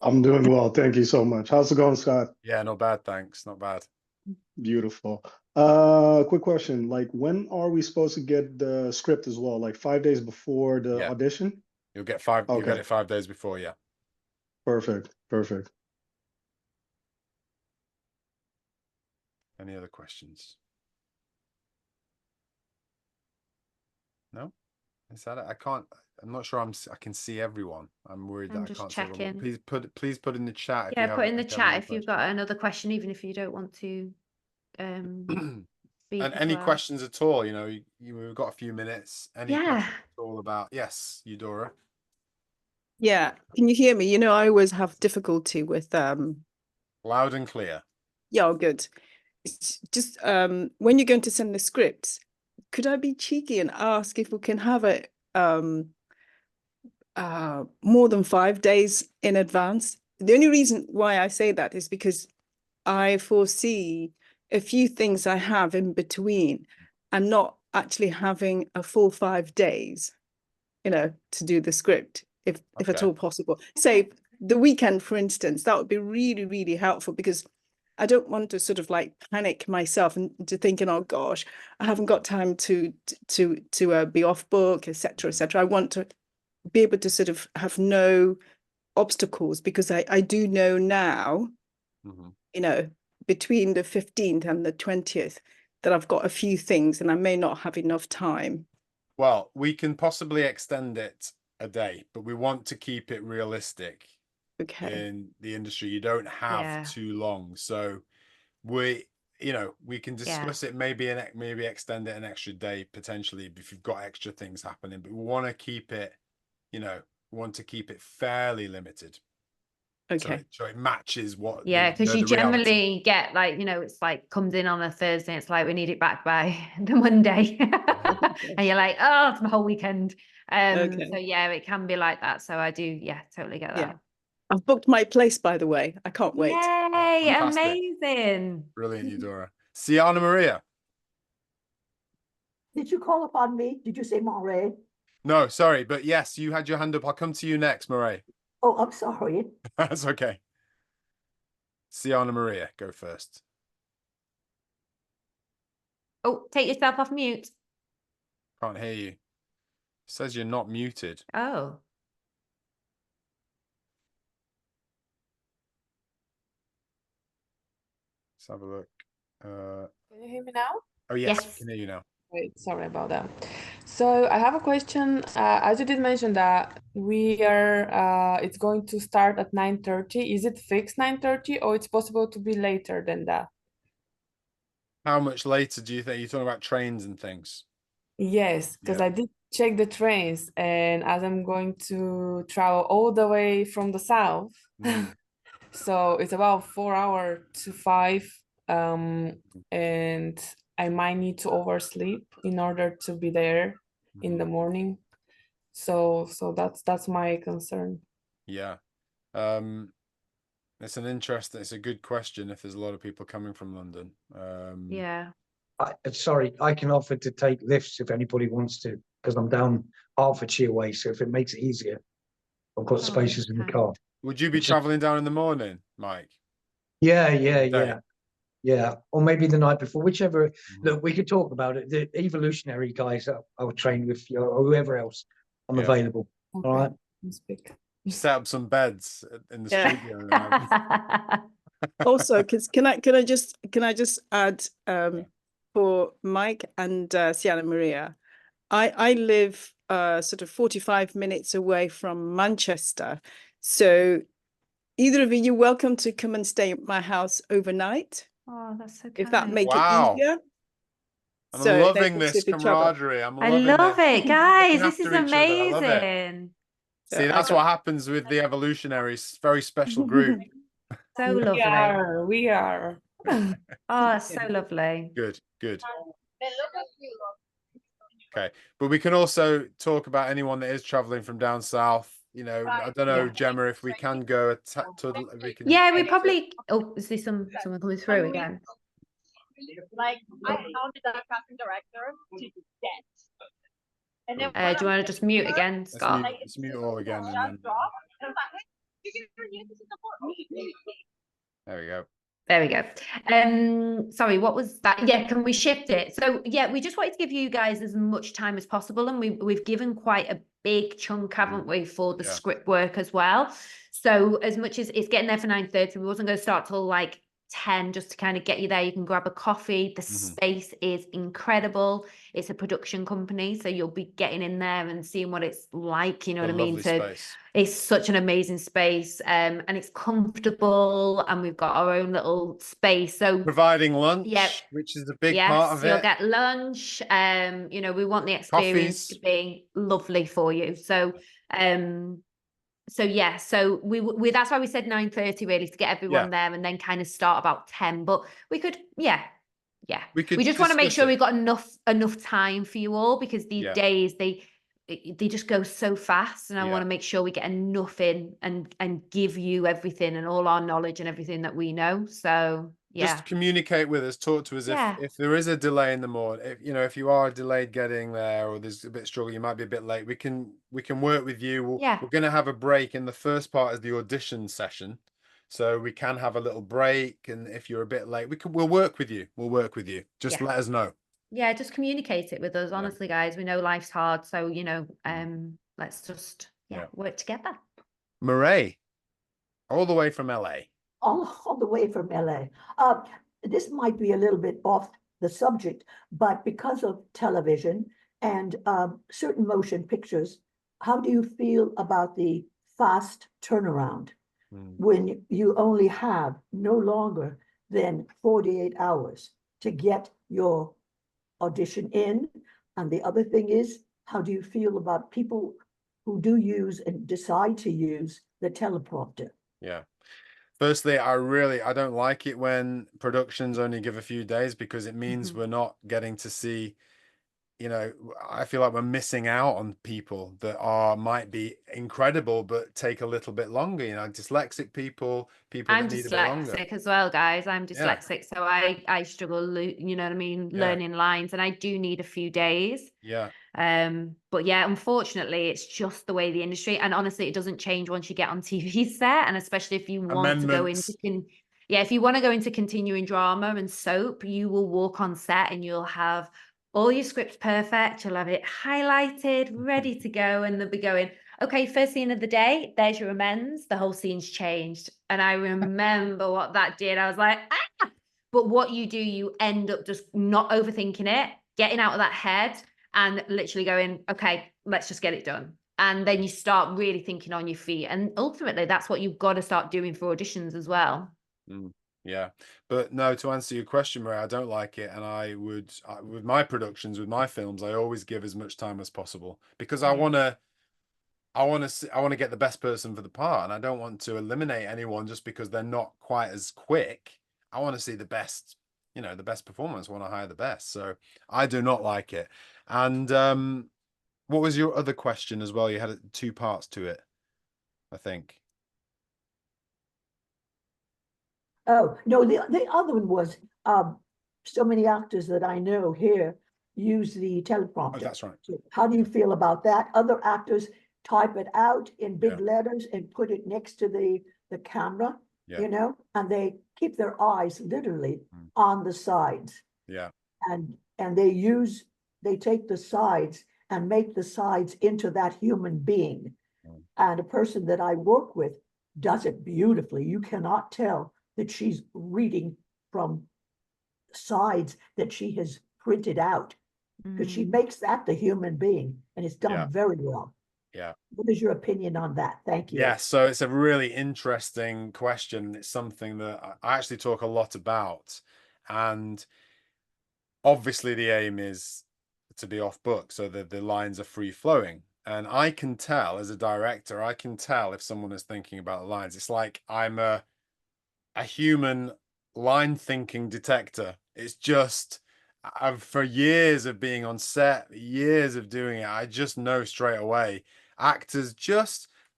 I'm doing well. Thank you so much. How's it going, Scott? Yeah, not bad, thanks. Not bad. Beautiful. Quick question. Like, when are we supposed to get the script as well? Like 5 days before the Yeah. audition? You'll get five. You'll get Okay. it 5 days before. Yeah. Perfect. Perfect. Any other questions? No. Is that it? I can't. I'm not sure. I can see everyone. I'm worried I'm that I just can't see everyone. checking. Please put in the chat. Yeah, put in the if you have chat any if you've got another question, even if you don't want to speak and as any well. questions at all. You know, we've got a few minutes. Any Yeah. questions at all about? Yes, Eudora. Yeah, can you hear me? You know, I always have difficulty with Loud and clear. yeah, good. It's just when you're going to send the scripts, could I be cheeky and ask if we can have it more than 5 days in advance? The only reason why I say that is because I foresee a few things I have in between and not actually having a full 5 days, you know, to do the script, if at Okay. all possible. Say the weekend, for instance, that would be really, really helpful because I don't want to sort of like panic myself into thinking, oh gosh, I haven't got time to be off book, etc., etc. I want to be able to sort of have no obstacles because I do know now, Mhm. you know, between the 15th and the 20th that I've got a few things and I may not have enough time. Well, we can possibly extend it a day, but we want to keep it realistic. Okay. In the industry, you don't have Yeah. too long, so we can discuss it, maybe extend it an extra day potentially if you've got extra things happening, but we want to keep it, we want to keep it fairly limited. Okay. So it matches what Yeah, because you the reality. generally get like, it's like comes in on a Thursday, it's like we need it back by the Monday. And you're like, oh, it's my whole weekend. Okay. So yeah, it can be like that. So I do, totally get that. Yeah. I've booked my place, by the way. I can't wait. Yay, fantastic. amazing. Brilliant, Eudora. Sienna Maria. Did you call upon me? Did you say Murray? No, sorry, but yes, you had your hand up. I'll come to you next, Murray. Oh, I'm sorry. That's okay. Sienna Maria, go first. Oh, take yourself off mute. Can't hear you. Says you're not muted. Oh. Let's have a look. Can you hear me now? Oh yes, Yes. we can hear you now. Wait, sorry about that. So I have a question. As you did mention that we are, it's going to start at 9:30. Is it fixed 9:30 or it's possible to be later than that? How much later do you think? You're talking about trains and things. Yes, because Yeah. I did check the trains, and as I'm going to travel all the way from the south, so it's about 4 hours to 5, and I might need to oversleep in order to be there in the morning. So that's my concern. Yeah. It's a good question if there's a lot of people coming from London. Yeah. Sorry, I can offer to take lifts if anybody wants to, because I'm down Hertfordshire way. So if it makes it easier, I've got spaces in the car. Would you be traveling down in the morning, Mike? Yeah, Day. yeah. Or maybe the night before, whichever. Look, we could talk about it. The evolutionary guys I will train with, or whoever else, I'm available. Okay. All right. Set up some beds in the Yeah. studio. Also, can I just add for Mike and Sienna Maria, I live sort of 45 minutes away from Manchester, so either of you, you're welcome to come and stay at my house overnight. Oh, that's so If that kind. make Wow. it easier. I'm So loving then this if you travel. camaraderie. I'm I loving love this. it, guys. Looking This is after each other. I love it. amazing. So See, I that's got- what happens with the evolutionaries. Very special group. So lovely. We are. Oh, it's so lovely. Good. Okay, but we can also talk about anyone that is traveling from down south. You know, I don't know, Yeah. Gemma, if we can go we can. Yeah, we probably. Oh, is there someone coming through again? Like I counted our casting director to death. And then Do you want to just mute again, Scott? Let's mute all again. And then... There we go. There we go. Sorry, what was that? Yeah, can we shift it? So yeah, we just wanted to give you guys as much time as possible, and we've given quite a big chunk, haven't we, for the script work as well. So as much as it's getting there for 9:30, we wasn't going to start till like 10 just to kind of get you there. You can grab a coffee. The space is incredible. It's a production company, so you'll be getting in there and seeing what it's like, you know what I mean? It's such an amazing space, and it's comfortable, and we've got our own little space. So providing lunch, which is a big part of it. You'll get lunch. You know, we want the experience to be lovely for you. So yeah, so we that's why we said 9:30 really, to get everyone there, and then kind of start about 10. But we could, we just want to make sure we've got enough time for you all, because these days they just go so fast, and I want to make sure we get enough in and give you everything and all our knowledge and everything that we know. So just communicate with us, talk to us if there is a delay in the morning. If you are delayed getting there, or there's a bit of struggle, you might be a bit late, we can work with you. We're going to have a break in the first part as the audition session, so we can have a little break, and if you're a bit late, we'll work with you. Just let us know. Yeah, just communicate it with us. Honestly, guys, we know life's hard, so let's just work together. Murray, all the way from LA. All the way from LA. This might be a little bit off the subject, but because of television and certain motion pictures, how do you feel about the fast turnaround when you only have no longer than 48 hours to get your audition in? And the other thing is, how do you feel about people who do use and decide to use the teleprompter? Yeah. Firstly, I don't like it when productions only give a few days, because it means we're not getting to see, I feel like we're missing out on people that might be incredible, but take a little bit longer, dyslexic people I'm that need a bit longer. dyslexic as well, guys. I'm dyslexic, so I struggle, you know what I mean, learning lines, and I do need a few days. But yeah, unfortunately, it's just the way the industry, and honestly, it doesn't change once you get on TV set, and especially if you want to go into if you want to go into continuing drama and soap, you will walk on set and you'll have all your script's perfect. You'll have it highlighted, ready to go, and they'll be going, okay, first scene of the day, there's your amends. The whole scene's changed. And I remember what that did. I was like, ah! But what you do, you end up just not overthinking it, getting out of that head and literally going, okay, let's just get it done. And then you start really thinking on your feet. And ultimately, that's what you've got to start doing for auditions as well. Yeah, but no, to answer your question, Maria, I don't like it, and with my productions, with my films, I always give as much time as possible because I want to get the best person for the part, and I don't want to eliminate anyone just because they're not quite as quick. I want to see the best, the best performance. I want to hire the best, so I do not like it. And what was your other question as well? You had 2 parts to it, I think. Oh, no, the other one was, so many actors that I know here use the teleprompter. Oh, that's right. So how do you feel about that? Other actors type it out in big letters and put it next to the camera, and they keep their eyes literally on the sides. Yeah. And they take the sides and make the sides into that human being. And a person that I work with does it beautifully. You cannot tell that she's reading from sides that she has printed out, because she makes that the human being, and it's done very well. Yeah. What is your opinion on that? Thank you. Yeah, so it's a really interesting question. It's something that I actually talk a lot about. And obviously the aim is to be off book so that the lines are free flowing. And I can tell as a director, I can tell if someone is thinking about the lines. It's like I'm a human line thinking detector. It's just, for years of being on set, years of doing it, I just know straight away. Actors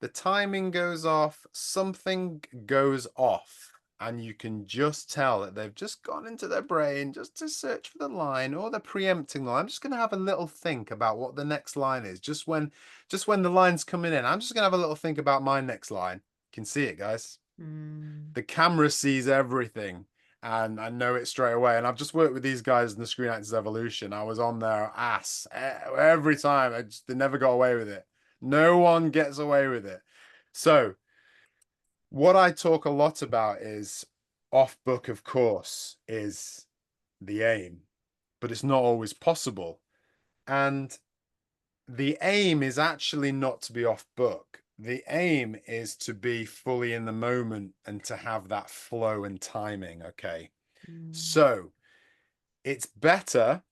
the timing goes off, something goes off, and you can just tell that they've just gone into their brain just to search for the line, or they're preempting the line. I'm just going to have a little think about what the next line is. Just when the line's coming in, I'm just going to have a little think about my next line. You can see it, guys. The camera sees everything, and I know it straight away. And I've just worked with these guys in the Screen Actors Evolution. I was on their ass every time. They never got away with it. No one gets away with it. So what I talk a lot about is off book, of course, is the aim, but it's not always possible. And the aim is actually not to be off book. The aim is to be fully in the moment and to have that flow and timing. Okay. So it's better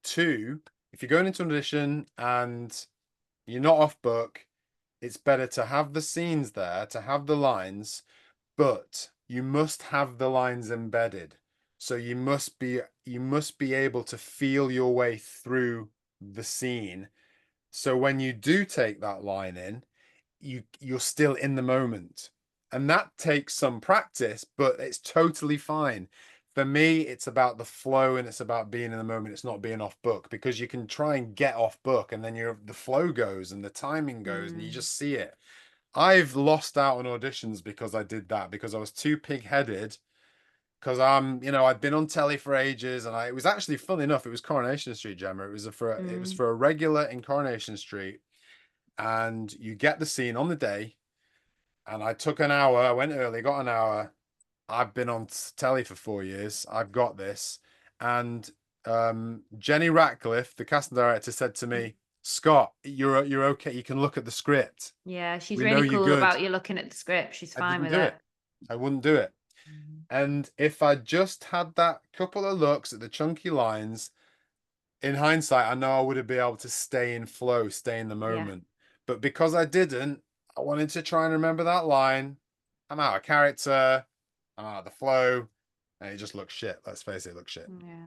to, if you're going into an audition and you're not off book, it's better to have the scenes there, to have the lines, but you must have the lines embedded. So you must be able to feel your way through the scene. So when you do take that line in, you're still in the moment. And that takes some practice, but it's totally fine. For me, it's about the flow and it's about being in the moment. It's not being off book, because you can try and get off book and then the flow goes and the timing goes and you just see it. I've lost out on auditions because I did that, because I was too pig-headed, because I'd been on telly for ages, and it was actually, fun enough, it was Coronation Street, Gemma. It was for a regular in Coronation Street, and you get the scene on the day, and I took an hour. I went early, got an hour. I've been on telly for 4 years. I've got this. And Jenny Ratcliffe, the casting director, said to me, Scott, you're okay. You can look at the script. Yeah, she's really cool about you looking at the script. She's fine with it. I wouldn't do it. And if I just had that couple of looks at the chunky lines, in hindsight, I know I would have been able to stay in flow, stay in the moment. But because I didn't, I wanted to try and remember that line. I'm out of character. I'm out of the flow. And it just looks shit. Let's face it, it looks shit. Yeah.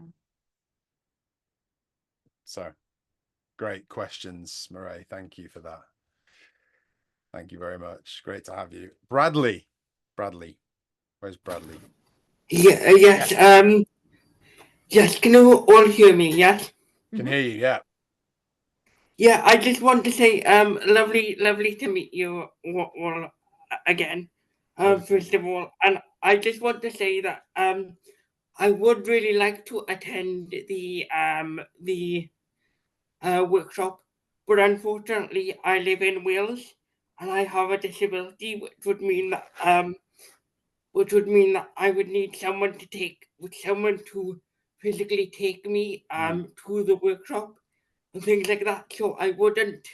So, great questions, Murray. Thank you for that. Thank you very much. Great to have you. Bradley. Where's Bradley? Yeah, yes. Yes, can you all hear me? Yes? Can hear you, yeah. Yeah, I just want to say, lovely to meet you all again, first of all. And I just want to say that I would really like to attend the workshop, but unfortunately I live in Wales and I have a disability, which would mean that I would need someone to physically take me to the workshop and things like that. So I wouldn't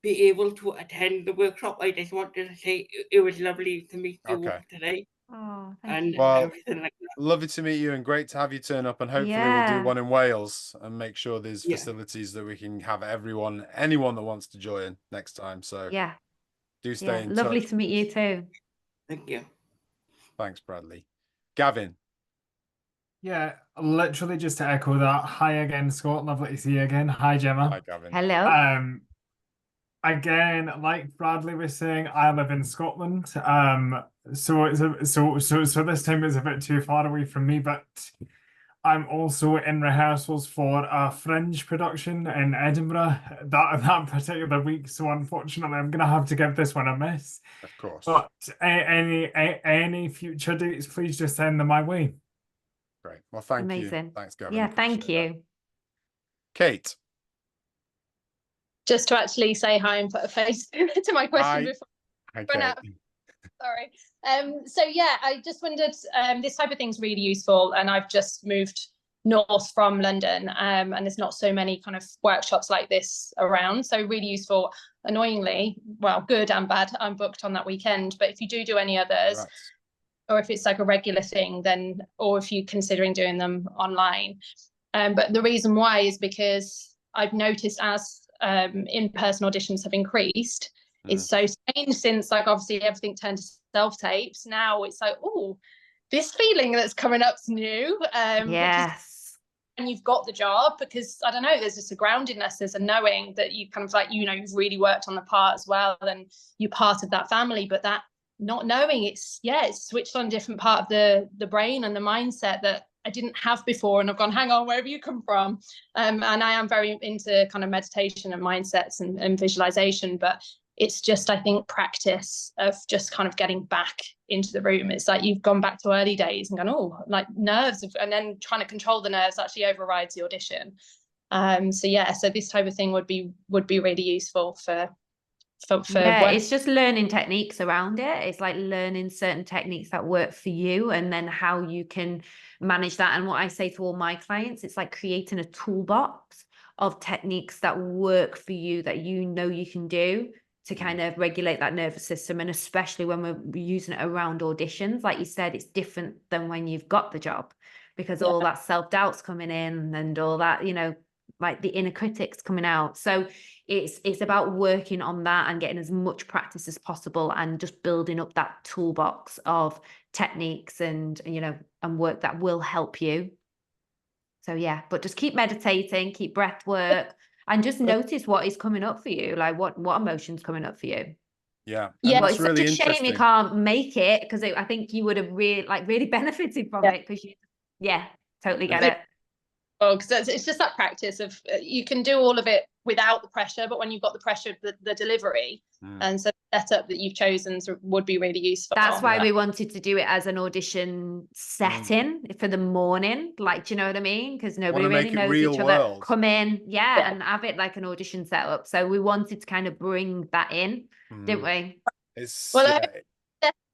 be able to attend the workshop. I just wanted to say it was lovely to meet you all today. Oh, and Well, everything like that. lovely to meet you and great to have you turn up. And hopefully we'll do one in Wales and make sure there's facilities that we can have anyone that wants to join next time. So Yeah. do stay in Lovely touch. to meet you too. Thank you. Thanks, Bradley. Gavin. Yeah, literally just to echo that. Hi again, Scott. Lovely to see you again. Hi, Gemma. Hi, Gavin. Hello. Again, like Bradley was saying, I live in Scotland. So this time it's a bit too far away from me, but I'm also in rehearsals for a Fringe production in Edinburgh that particular week. So unfortunately, I'm gonna have to give this one a miss. Of course. But any future dates, please just send them my way. Great. Well, thank Amazing. you. Thanks, Gavin. Yeah, thank you. Kate. Just to actually say hi and put a face to my question before I run out. Sorry. So yeah, I just wondered, this type of thing's really useful, and I've just moved north from London, and there's not so many kind of workshops like this around, so really useful. Annoyingly, well, good and bad, I'm booked on that weekend, but if you do any others, or if it's like a regular thing, then, or if you're considering doing them online. But the reason why is because I've noticed as in-person auditions have increased, it's so strange since like obviously everything turned to self-tapes. Now it's like, oh, this feeling that's coming up's new. Yes. And you've got the job, because I don't know, there's just a groundedness, there's a knowing that you kind of like, you know, you've really worked on the part as well, and you're part of that family. But that not knowing, it's switched on a different part of the brain and the mindset that I didn't have before, and I've gone, hang on, where have you come from? And I am very into kind of meditation and mindsets and visualization, but it's just, I think, practice of just kind of getting back into the room. It's like you've gone back to early days and gone, oh, like nerves, and then trying to control the nerves actually overrides the audition. So yeah, so this type of thing would be really useful for it's just learning techniques around it. It's like learning certain techniques that work for you, and then how you can manage that. And what I say to all my clients, it's like creating a toolbox of techniques that work for you, that you know you can do to kind of regulate that nervous system. And especially when we're using it around auditions, like you said, it's different than when you've got the job, because all that self-doubt's coming in and all that, you know, like the inner critics coming out. So it's about working on that and getting as much practice as possible, and just building up that toolbox of techniques and, you know, and work that will help you. So yeah, but just keep meditating, keep breath work, and just notice what is coming up for you, like what emotion's coming up for you. Yeah. But it's such a shame you can't make it, because I think you would have really benefited from it, because you totally get it. Oh, because it's just that practice of you can do all of it without the pressure, but when you've got the pressure of the delivery, and so the setup that you've chosen would be really useful. That's why we wanted to do it as an audition setting for the morning, like, do you know what I mean? Because nobody really knows each other. Come in, and have it like an audition setup. So we wanted to kind of bring that in, didn't we?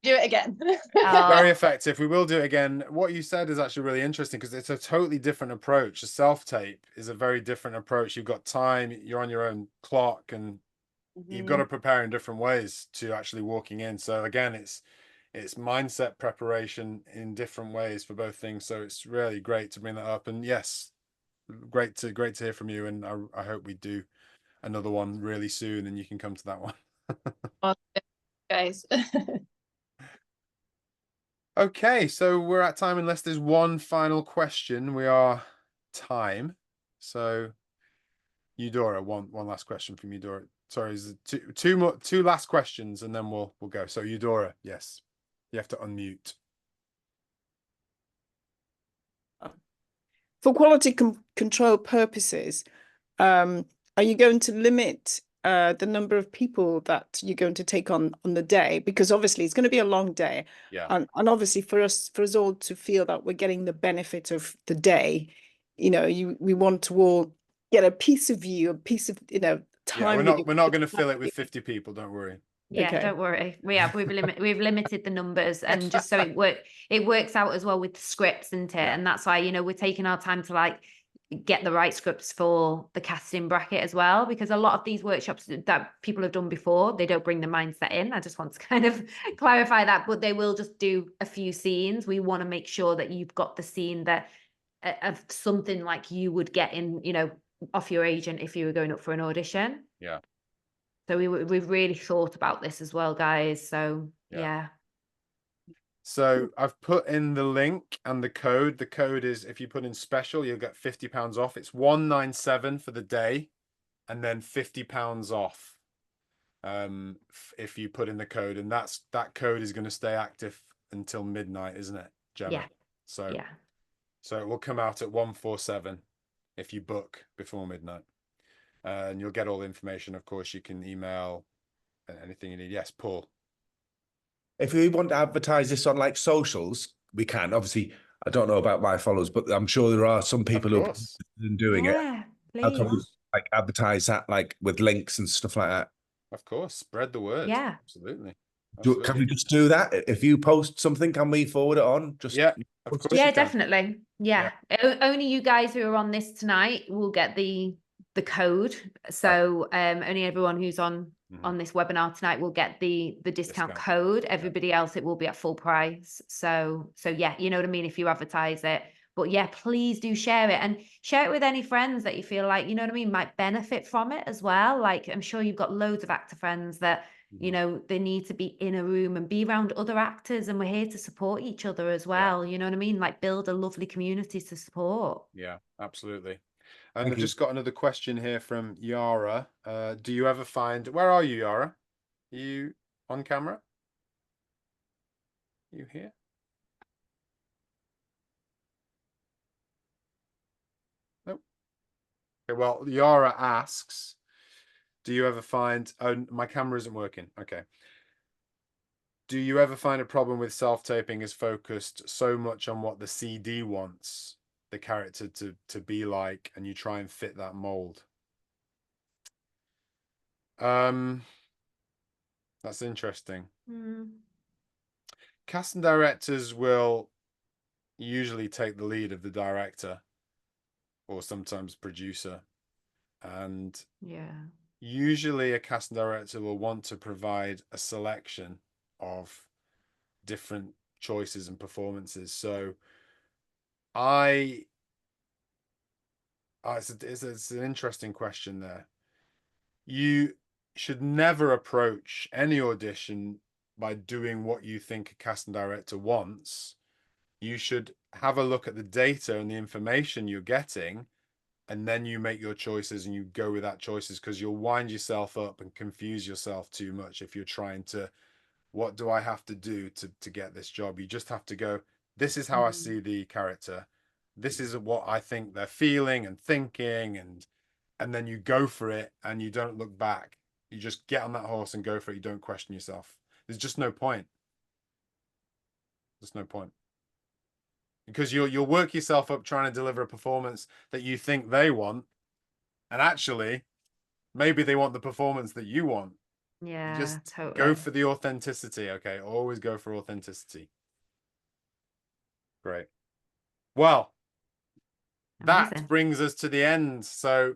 Do it again. Very effective. We will do it again. What you said is actually really interesting, because it's a totally different approach. A self-tape is a very different approach. You've got time, you're on your own clock, and you've got to prepare in different ways to actually walking in. So again, it's mindset preparation in different ways for both things. So it's really great to bring that up. And yes, great to hear from you. And I hope we do another one really soon, and you can come to that one. Guys. Okay, so we're at time, unless there's one final question. We are time. So Eudora, one last question from Eudora. Sorry, is it two last questions, and then we'll go. So Eudora, yes, you have to unmute. For quality control purposes, are you going to limit the number of people that you're going to take on the day, because obviously it's going to be a long day. Yeah. And obviously for us all to feel that we're getting the benefit of the day, you know, we want to all get a piece of you, a piece of, you know, time. Yeah, we're not going to fill it with 50 people, don't worry. Yeah, Okay. don't worry. We've limited the numbers, and just so it works out as well with the scripts, isn't it? And that's why, you know, we're taking our time to like get the right scripts for the casting bracket as well, because a lot of these workshops that people have done before, they don't bring the mindset in. I just want to kind of clarify that, but they will just do a few scenes. We want to make sure that you've got the scene that of something like you would get in, you know, off your agent if you were going up for an audition. Yeah. So we've really thought about this as well, guys. So yeah. So I've put in the link and the code. The code is, if you put in special, you'll get £50 off. It's 197 for the day, and then £50 off if you put in the code. And that code is going to stay active until midnight, isn't it, Gemma? Yeah. So so it will come out at 147 if you book before midnight. And you'll get all the information. Of course, you can email anything you need. Yes, Paul. If we want to advertise this on like socials, we can. Obviously, I don't know about my followers, but I'm sure there are some people who are interested in doing it. How can we like advertise that like with links and stuff like that? Of course, spread the word. Yeah, absolutely. Can we just do that? If you post something, can we forward it on? Just of course. Yeah, definitely. Yeah. Only you guys who are on this tonight will get the code. So only everyone who's on this webinar tonight will get the discount code. Everybody else, it will be at full price. So yeah, you know what I mean, if you advertise it. But yeah, please do share it, and share it with any friends that you feel like, you know what I mean, might benefit from it as well. Like, I'm sure you've got loads of actor friends that, you know, they need to be in a room and be around other actors, and we're here to support each other as well. You know what I mean? Like, build a lovely community to support. Yeah, absolutely. And I've just got another question here from Yara. Do you ever find, where are you, Yara? Are you on camera? You here? Nope. Okay, well, Yara asks, do you ever find, oh, my camera isn't working. Okay. Do you ever find a problem with self-taping is focused so much on what the CD wants the character to be like, and you try and fit that mold? That's interesting. Casting directors will usually take the lead of the director, or sometimes producer, and usually a casting director will want to provide a selection of different choices and performances. So it's an interesting question there. You should never approach any audition by doing what you think a casting director wants. You should have a look at the data and the information you're getting, and then you make your choices and you go with that choices, because you'll wind yourself up and confuse yourself too much if you're trying to, what do I have to do to get this job? You just have to go, this is how I see the character. This is what I think they're feeling and thinking, and then you go for it and you don't look back. You just get on that horse and go for it. You don't question yourself. There's just no point. There's no point. Because you'll work yourself up trying to deliver a performance that you think they want, and actually maybe they want the performance that you want. Yeah, just totally. Go for the authenticity. Okay, always go for authenticity. Great. Well, that brings us to the end. So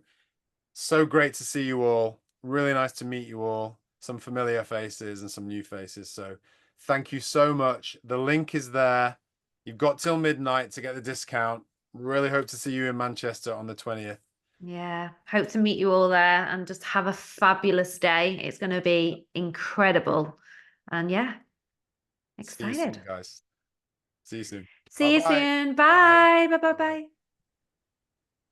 great to see you all. Really nice to meet you all. Some familiar faces and some new faces. So thank you so much. The link is there. You've got till midnight to get the discount. Really hope to see you in Manchester on the 20th. Yeah, hope to meet you all there, and just have a fabulous day. It's going to be incredible. And yeah, excited. See you soon, guys. See you soon. See you soon. Bye. Bye. Bye. Bye.